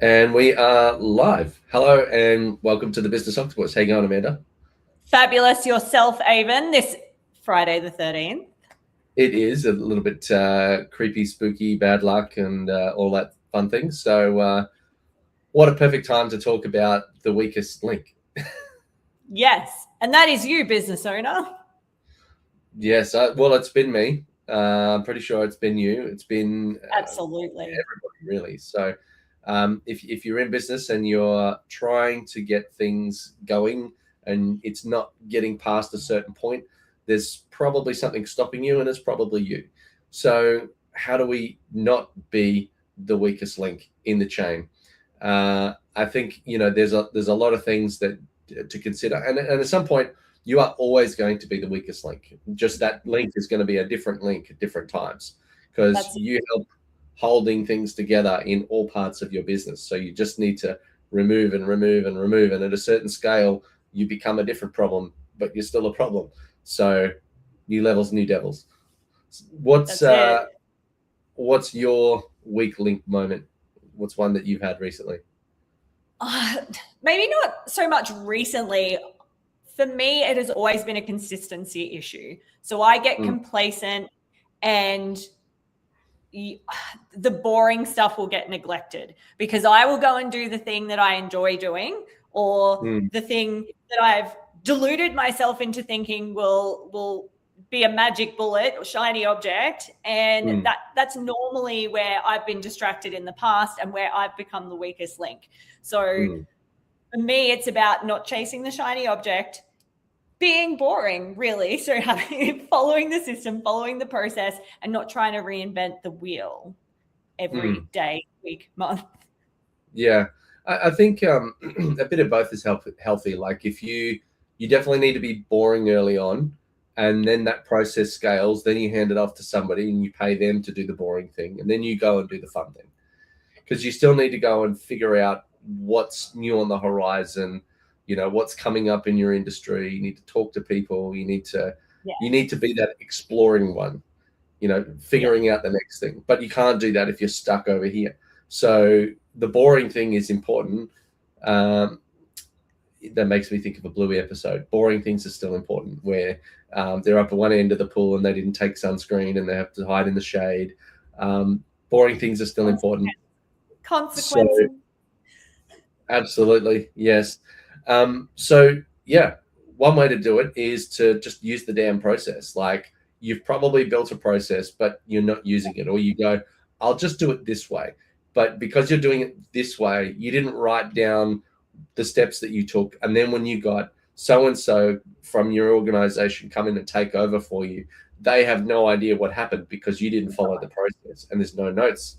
And we are live. Hello and welcome to the Business Octopus. How you going, Amanda? Fabulous yourself, Avon, this Friday the 13th. It is a little bit creepy, spooky, bad luck, and all that fun things. So, what a perfect time to talk about the weakest link. Yes, and that is you, business owner. Yes, well, it's been me. I'm pretty sure it's been you. It's been Absolutely. everybody, really. So, if you're in business and you're trying to get things going and it's not getting past a certain point, there's probably something stopping you, and it's probably you. So, how do we not be the weakest link in the chain? I think there's a lot of things that to consider, and at some point you are always going to be the weakest link. Just that link is going to be a different link at different times because That's you help holding things together in all parts of your business. So you just need to remove and remove and remove. And at a certain scale, you become a different problem, but you're still a problem. So new levels, new devils. What's that's it. what's your weak link moment? What's one that you've had recently? Uh, Maybe not so much recently. For me, it has always been a consistency issue. So I get Mm, complacent and the boring stuff will get neglected because I will go and do the thing that I enjoy doing or mm, the thing that I've deluded myself into thinking will be a magic bullet or shiny object, and mm, that's normally where I've been distracted in the past and where I've become the weakest link. So mm. for me, it's about not chasing the shiny object, being boring, really. So following the system, following the process, and not trying to reinvent the wheel Mm. every day, week, month. Yeah, I think a bit of both is healthy. Like if you definitely need to be boring early on, and then that process scales. Then you hand it off to somebody and you pay them to do the boring thing, and then you go and do the fun thing because you still need to go and figure out what's new on the horizon. What's coming up in your industry. You need to talk to people. Yeah, You need to be that exploring one, yeah, figuring out the next thing. But you can't do that if you're stuck over here. So the boring thing is important. Um, that makes me think of a Bluey episode. Boring things are still important, where they're up at one end of the pool and they didn't take sunscreen and they have to hide in the shade. Boring things are still important. So consequences. absolutely, yes. So yeah, one way to do it is to just use the damn process. Like you've probably built a process, but you're not using it, or you go, "I'll just do it this way." But because you're doing it this way, you didn't write down the steps that you took, and then when you got so and so from your organization come in and take over for you, they have no idea what happened because you didn't follow the process, and there's no notes.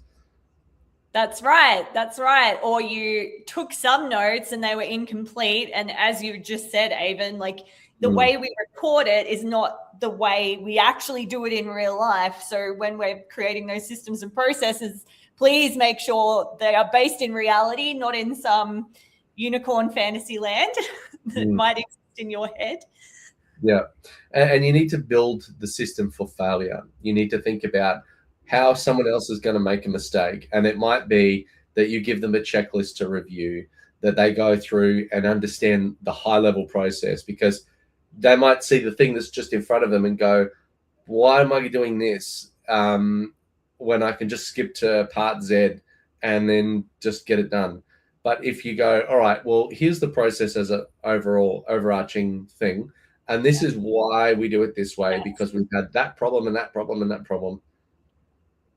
That's right. That's right. Or you took some notes and they were incomplete. And as you just said, Avon, like the Mm, way we record it is not the way we actually do it in real life. So when we're creating those systems and processes, please make sure they are based in reality, not in some unicorn fantasy land that mm. might exist in your head. Yeah. And you need to build the system for failure. You need to think about how someone else is going to make a mistake. And it might be that you give them a checklist to review, that they go through and understand the high level process because they might see the thing that's just in front of them and go, why am I doing this when I can just skip to part Z and then just get it done? But if you go, all right, well, here's the process as an overall overarching thing, and this Yeah. is why we do it this way Yes. because we've had that problem and that problem and that problem.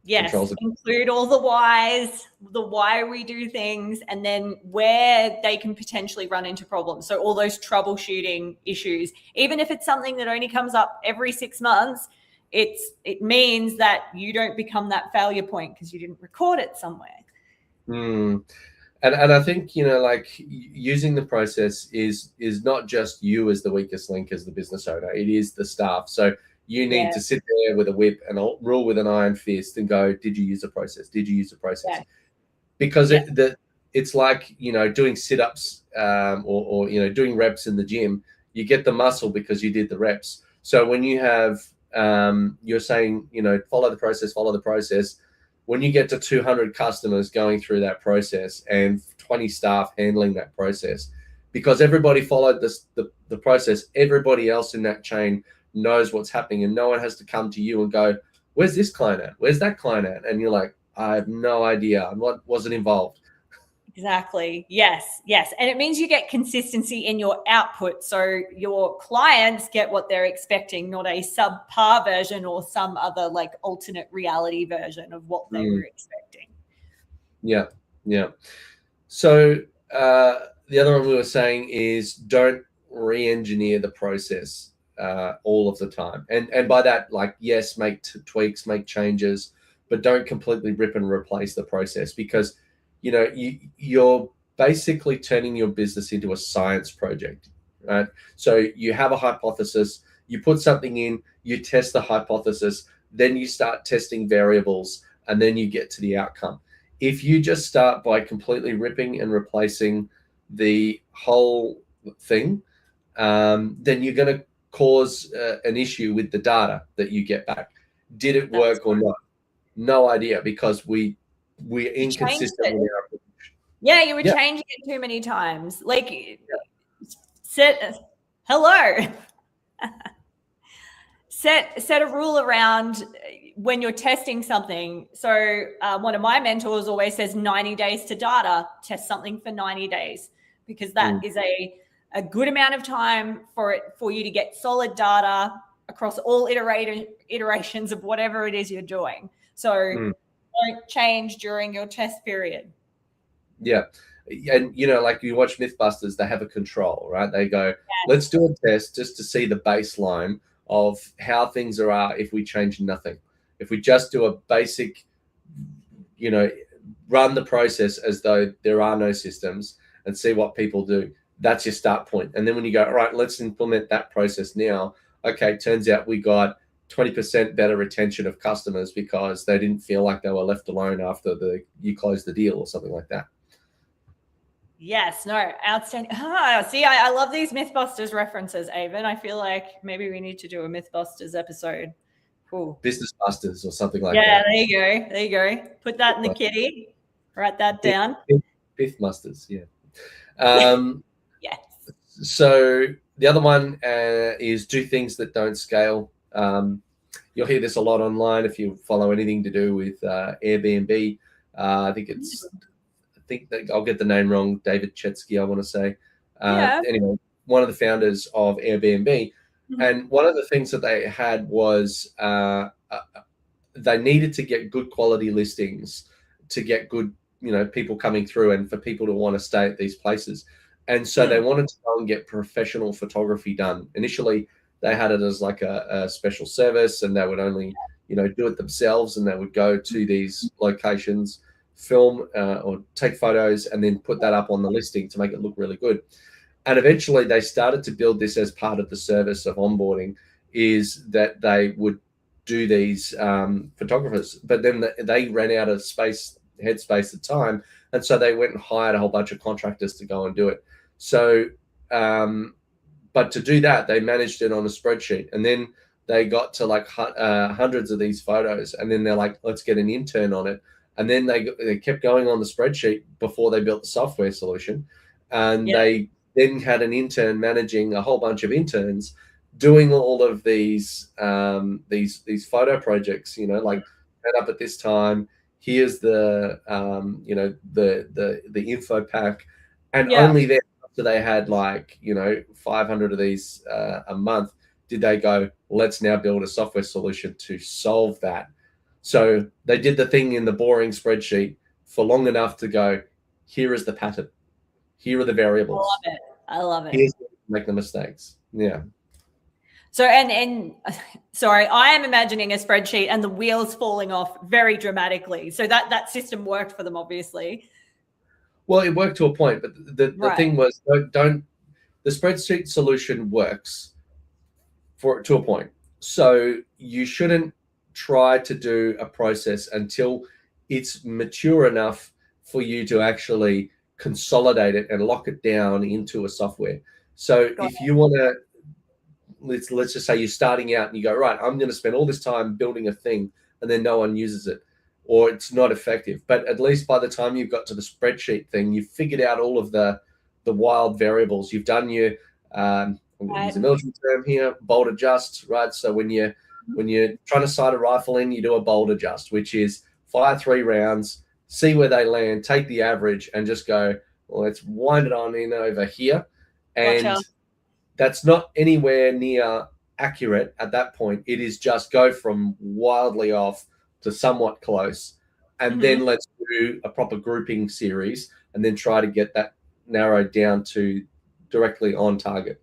Yes, Controls it. include all the whys, the why we do things, and then where they can potentially run into problems. So, all those troubleshooting issues, even if it's something that only comes up every 6 months, it means that you don't become that failure point because you didn't record it somewhere. Hmm. And I think like using the process is not just you as the weakest link as the business owner. It is the staff. So you need Yeah, to sit there with a whip and rule with an iron fist and go, did you use a process? Did you use a process? yeah, Because yeah, it's like doing sit-ups or doing reps in the gym. You get the muscle because you did the reps. So when you have you're saying follow the process, when you get to 200 customers going through that process and 20 staff handling that process, because everybody followed the process, everybody else in that chain knows what's happening, and no one has to come to you and go, where's this client at? Where's that client at? And you're like, I have no idea. What wasn't involved? Exactly. Yes. Yes. And it means you get consistency in your output. So your clients get what they're expecting, not a subpar version or some other like alternate reality version of what they were expecting. Yeah. Yeah. So the other one we were saying is don't re-engineer the process all of the time. And by that, like, yes, make tweaks, make changes, but don't completely rip and replace the process, because you're basically turning your business into a science project, right? So you have a hypothesis, you put something in, you test the hypothesis, then you start testing variables, and then you get to the outcome. If you just start by completely ripping and replacing the whole thing, then you're going to cause an issue with the data that you get back. Did it work or not? No idea, because we're inconsistent with our approach. Yeah, you were changing it too many times. Like, hello. Set a rule around when you're testing something. So one of my mentors always says 90 days to data, test something for 90 days, because that is a good amount of time for you to get solid data across all iterations of whatever it is you're doing. So don't change during your test period. Yeah. And, like you watch Mythbusters, they have a control, right? They go, let's do a test just to see the baseline of how things are if we change nothing. If we just do a basic, run the process as though there are no systems and see what people do, that's your start point. And then when you go, all right, let's implement that process now. Okay, turns out we got 20% better retention of customers because they didn't feel like they were left alone after you closed the deal or something like that. Yes, no, outstanding. See, I love these Mythbusters references, Avon. I feel like maybe we need to do a Mythbusters episode. Cool. Business Busters or something like that. Yeah, there you go. Put that in the kitty. Write that down. Mythbusters, yeah. Yes. So the other one is do things that don't scale. You'll hear this a lot online if you follow anything to do with Airbnb. I think that I'll get the name wrong. David Chetsky, I want to say. Anyway, one of the founders of Airbnb. And one of the things that they had was they needed to get good quality listings to get good, people coming through and for people to want to stay at these places. And so they wanted to go and get professional photography done. Initially, they had it as like a special service, and they would only, do it themselves, and they would go to these locations, film or take photos, and then put that up on the listing to make it look really good. And eventually they started to build this as part of the service of onboarding, is that they would do these photographers, but then they ran out of headspace at time. And so they went and hired a whole bunch of contractors to go and do it. So, but to do that, they managed it on a spreadsheet, and then they got to like hundreds of these photos. And then they're like, let's get an intern on it. And then they kept going on the spreadsheet before they built the software solution. And they then had an intern managing a whole bunch of interns doing all of these photo projects, like set up at this time. Here's the the info pack, and only then after they had 500 of these a month did they go, let's now build a software solution to solve that. So they did the thing in the boring spreadsheet for long enough to go, here is the pattern, here are the variables. I love it. Here's where you make the mistakes. Yeah. So, and sorry, I am imagining a spreadsheet and the wheels falling off very dramatically. So that system worked for them, obviously. Well, it worked to a point, but the thing was, the spreadsheet solution works to a point. So you shouldn't try to do a process until it's mature enough for you to actually consolidate it and lock it down into a software. So if you want to, let's just say you're starting out and you go, right, I'm going to spend all this time building a thing and then no one uses it. or it's not effective. But at least by the time you've got to the spreadsheet thing, you've figured out all of the wild variables. You've done your I'm going to use a military term here, bolt adjust, right? So when you're trying to sight a rifle in, you do a bolt adjust, which is fire 3 rounds, see where they land, take the average, and just go, well, let's wind it on in over here. And Gotcha. that's not anywhere near accurate at that point. It is just go from wildly off to somewhat close. And then let's do a proper grouping series and then try to get that narrowed down to directly on target.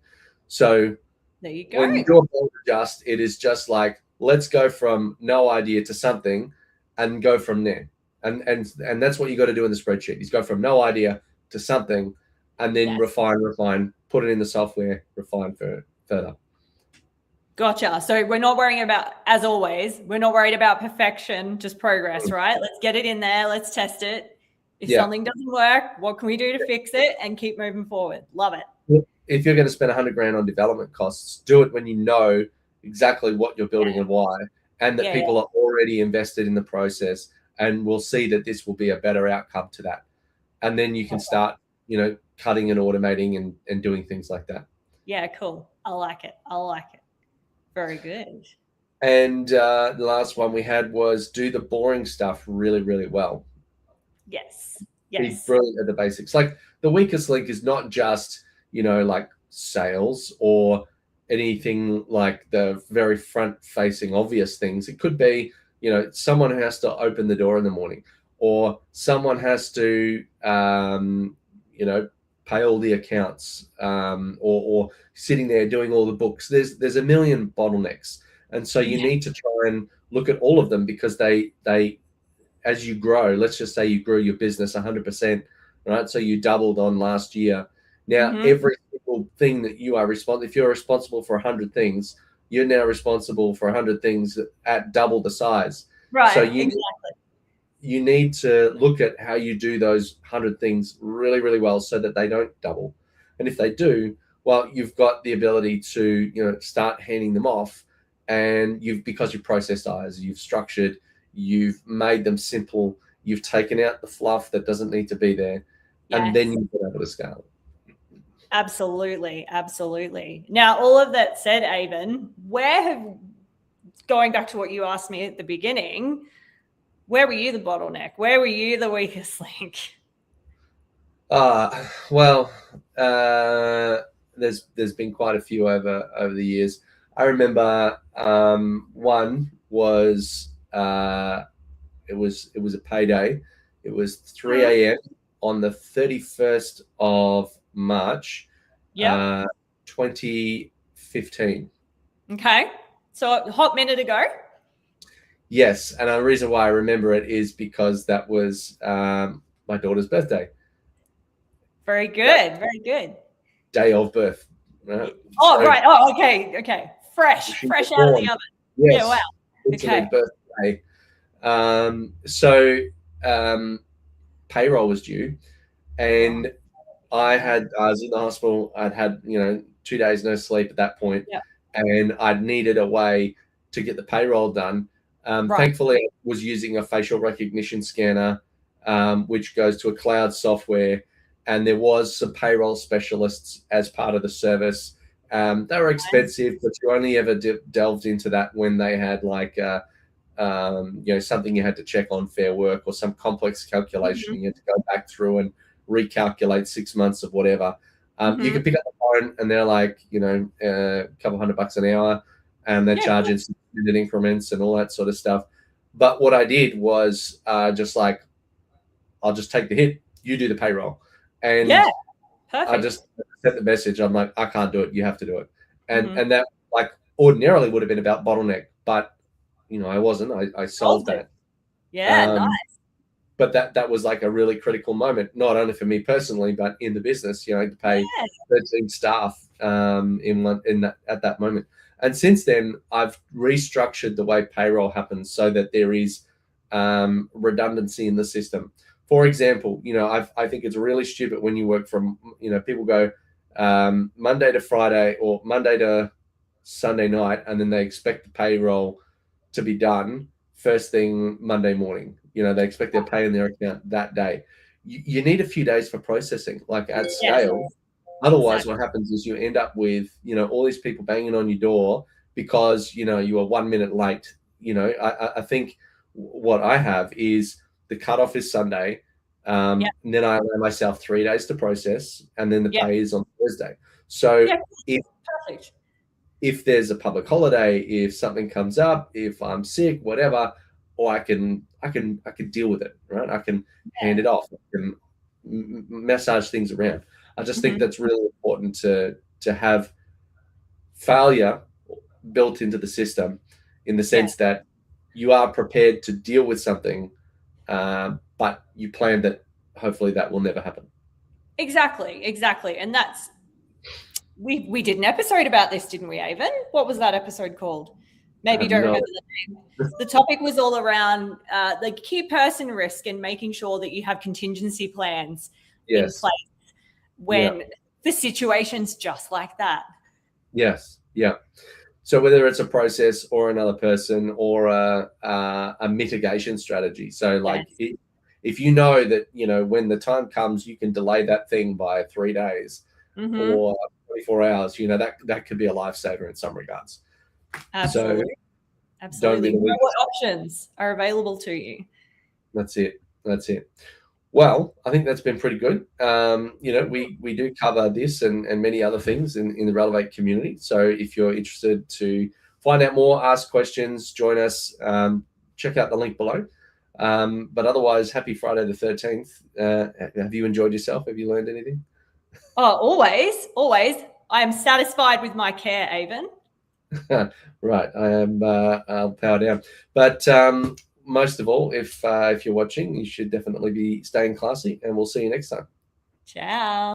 So there you go. when you do a bolt adjust, it is just like, let's go from no idea to something and go from there. And that's what you got to do in the spreadsheet is go from no idea to something and then refine, put it in the software, refine further. Gotcha. So we're not worrying about, as always, we're not worried about perfection, just progress, right? Let's get it in there. Let's test it. If something doesn't work, what can we do to fix it and keep moving forward? Love it. If you're going to spend 100 grand on development costs, do it when you know exactly what you're building and why, and that people are already invested in the process and will see that this will be a better outcome to that. And then you can start, cutting and automating and doing things like that. Yeah, cool. I like it. Very good. And the last one we had was do the boring stuff really, really well. Yes. Be brilliant at the basics. Like the weakest link is not just, like sales or anything like the very front facing obvious things. It could be, someone who has to open the door in the morning, or someone has to, pay all the accounts, or sitting there doing all the books. There's a million bottlenecks. And so you need to try and look at all of them because they, as you grow, let's just say you grew your business 100%, right? So you doubled on last year. Now, every single thing that you are responsible, if you're responsible for 100 things, you're now responsible for 100 things at double the size. Right. So you need to look at how you do those 100 things really, really well so that they don't double. And if they do, well, you've got the ability to, start handing them off. And because you've processed eyes, you've structured, you've made them simple, you've taken out the fluff that doesn't need to be there, and then you've been able to scale. Absolutely. Now, all of that said, Avon, going back to what you asked me at the beginning, where were you the bottleneck? Where were you the weakest link? There's been quite a few over the years. I remember one was it was a payday. It was 3 a.m. on the 31st of March, 2015. Okay, so a hot minute ago. Yes, and the reason why I remember it is because that was my daughter's birthday. Very good, very good. Day of birth. Right? Right. Oh, okay. Fresh out of the oven. Yes. Yeah, wow. Okay. Birthday. So payroll was due, and I was in the hospital. I'd had 2 days no sleep at that point, and I'd needed a way to get the payroll done. Thankfully, I was using a facial recognition scanner, which goes to a cloud software, and there was some payroll specialists as part of the service. They were expensive, but you only ever delved into that when they had like something you had to check on Fair Work or some complex calculation you had to go back through and recalculate 6 months of whatever. You can pick up the phone and they're like, a couple $100 an hour, and they're charging 6-minute increments and all that sort of stuff. But what I did was just like, I'll just take the hit. You do the payroll. And perfect. I just sent the message. I'm like, I can't do it. You have to do it. And that like ordinarily would have been about bottleneck, but I wasn't. I solved that. Yeah, nice. But that was like a really critical moment, not only for me personally, but in the business. To pay 13 staff at that moment. And since then, I've restructured the way payroll happens so that there is redundancy in the system. For example, I think it's really stupid when you work from, people go Monday to Friday or Monday to Sunday night, and then they expect the payroll to be done first thing Monday morning. They expect their pay in their account that day. You need a few days for processing, like at Yes, scale. Otherwise, exactly. what happens is you end up with, all these people banging on your door because, you are 1 minute late. I think what I have is the cutoff is Sunday. Yeah, And then I allow myself 3 days to process, and then the yeah, pay is on Thursday. So yeah. if Perfect. if there's a public holiday, if something comes up, if I'm sick, whatever, or I can deal with it, right? I can hand Yeah. it off. I can massage things around. I just think Mhm. that's really important to have failure built into the system, in the Yeah. sense that you are prepared to deal with something, but you plan that hopefully that will never happen. Exactly. Exactly. And that's we did an episode about this, didn't we, Avon? What was that episode called? I Maybe you have don't no. remember the name. The topic was all around the key person risk and making sure that you have contingency plans in Yes. place Yeah. when the situation's just like that. Yes. Yeah. So whether it's a process or another person or a mitigation strategy. So like Yes. if you know that, when the time comes, you can delay that thing by 3 days Mm-hmm. or 24 hours, that could be a lifesaver in some regards. So Absolutely. don't be Absolutely. the Know what weakest. options are available to you. That's it. That's it. Well, I think that's been pretty good. We do cover this and many other things in the Relevate community. So if you're interested to find out more, ask questions, join us, check out the link below. But otherwise, happy Friday the 13th. Have you enjoyed yourself? Have you learned anything? Oh, always, always. I am satisfied with my care, Avon. Right, I am. I'll power down. But most of all, if you're watching, you should definitely be staying classy, and we'll see you next time. Ciao.